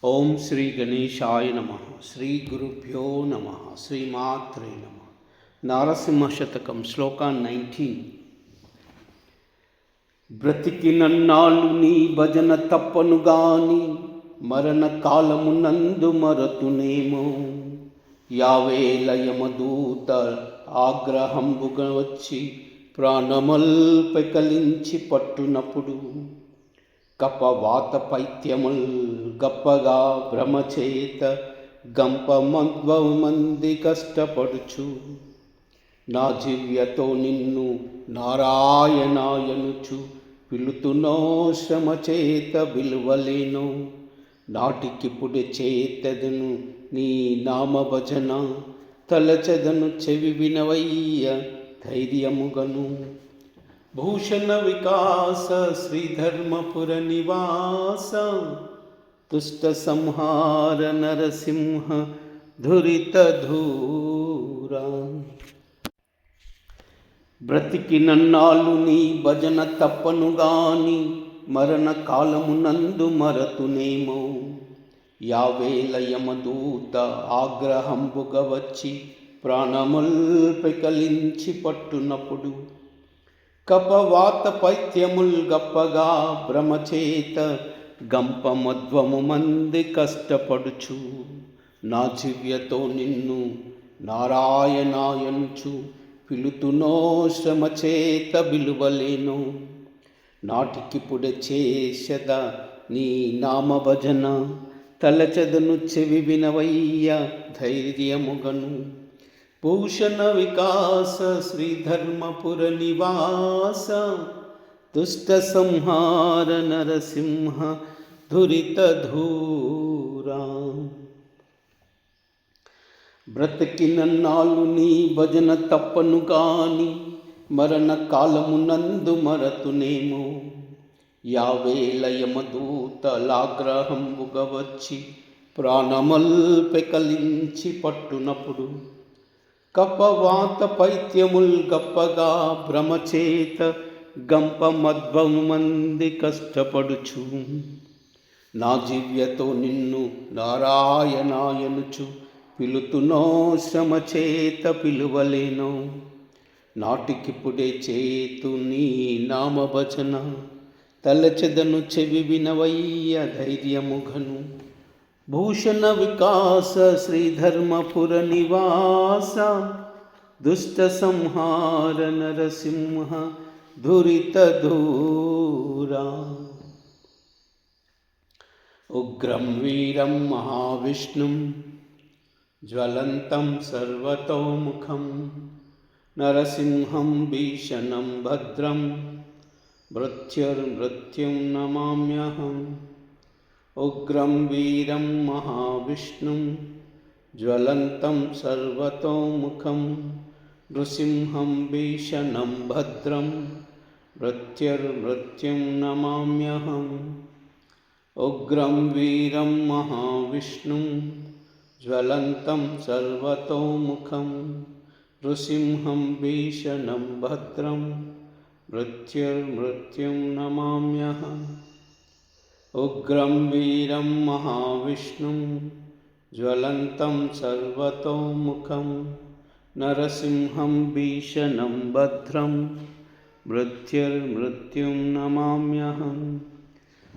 ఓం శ్రీ గణేశాయ నమః. శ్రీ గురుభ్యో నమః. శ్రీమాత్రే నమః. నారసింహ శతకం శ్లోకం 19. బ్రతికినన్నాళ్ళు నీ భజన తప్పను గాని మరణ కాలమునందు మరతునేమో. యావేళ యమదూత ఆగ్రహంబుగా వచ్చి ప్రాణమల్పెకలించి పట్టునప్పుడు కపవాత పైత్యముల్ గప్పగా భ్రమచేత గంపమద్వమంది కష్టపడుచు నా జివ్యతో నిన్ను నారాయణాయనుచు పిలుతునో శ్రమ చేత విలువలేను. నాటికిపుడే చేతదను నీ నామభజన తలచెదను చెవి వినవయ్య ధైర్యముగను. భూషణ వికాస శ్రీధర్మపుర నివాస దుష్ట సంహార నరసింహ ధురిత ధూరా. బ్రతికినన్నాళ్ళు నీ భజన తప్పను గాని మరణ కాలమునందు మరతునేమో. యావేళ యమదూత ఆగ్రహంబుగా వచ్చి ప్రాణముల్పెకలించి పట్టునప్పుడు కపవాత పైత్యముల్ గప్పగా భ్రమచేత గంపమధ్వము మంది కష్టపడుచు నా జివ్యతో నిన్ను నారాయణాయనుచు పిలుతునో శ్రమ చేత విలువలేను. నాటికిపుడే చేసద నీ నామభజన తలచెదను చెవి వినవయ్య ధైర్యముగను. భూషణ వికాస శ్రీధర్మపుర నివాస దుష్ట సంహార నరసింహ ధురిత ధూరా. బ్రతికినన్నాళ్ళు నీ భజన తప్పను గాని మరణ కాలమునందు మరతునేమో. యావేళ యమదూతలాగ్రహంబుగా వచ్చి ప్రాణమల్పెకలించి పట్టునప్పుడు కపవాత పైత్యముల్ గప్పగా భ్రమచేత గంపమద్వము మంది కష్టపడుచు నా జివ్యతో నిన్ను నారాయణాయనుచు పిలుతునో శ్రమ చేత పిలువలేను. నాటికిపుడే చేతు నీ నామభజన తలచెదను చెవి వినవయ్య ధైర్యముగను. భూషణ వికాస శ్రీధర్మపుర నివాస దుష్ట సంహార నరసింహ ధురిత ధూరా. ఉగ్రం వీరం మహావిష్ణుం జ్వలంతం సర్వతోముఖం నరసింహం భీషణం భద్రం మృత్యుర్మృత్యుం నమామ్యహం. ఉగ్రం వీరం మహావిష్ణుం జ్వలంతం సర్వతోముఖం నృసింహం భీషణం భద్రం మృత్యుర్మృత్యుం నమామ్యహం. ఉగ్రం వీరం మహావిష్ణుం జ్వలంతం సర్వతోముఖం నృసింహం భీషణం భద్రం మృత్యుర్మృత్యుం నమామ్యహం. ఉగ్రం వీరం మహావిష్ణుం జ్వలంతం సర్వతోముఖం నరసింహం భీషణం భద్రం మృత్యుర్మృత్యుం నమామ్యహం.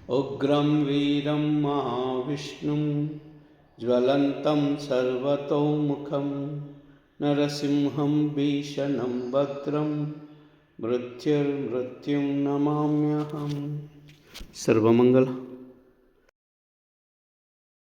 ఉగ్రం వీరం మహావిష్ణుం జ్వలంతం సర్వతోముఖం నరసింహం భీషణం భద్రం మృత్యుర్మృత్యుం నమామ్యహం. సర్వమంగళ.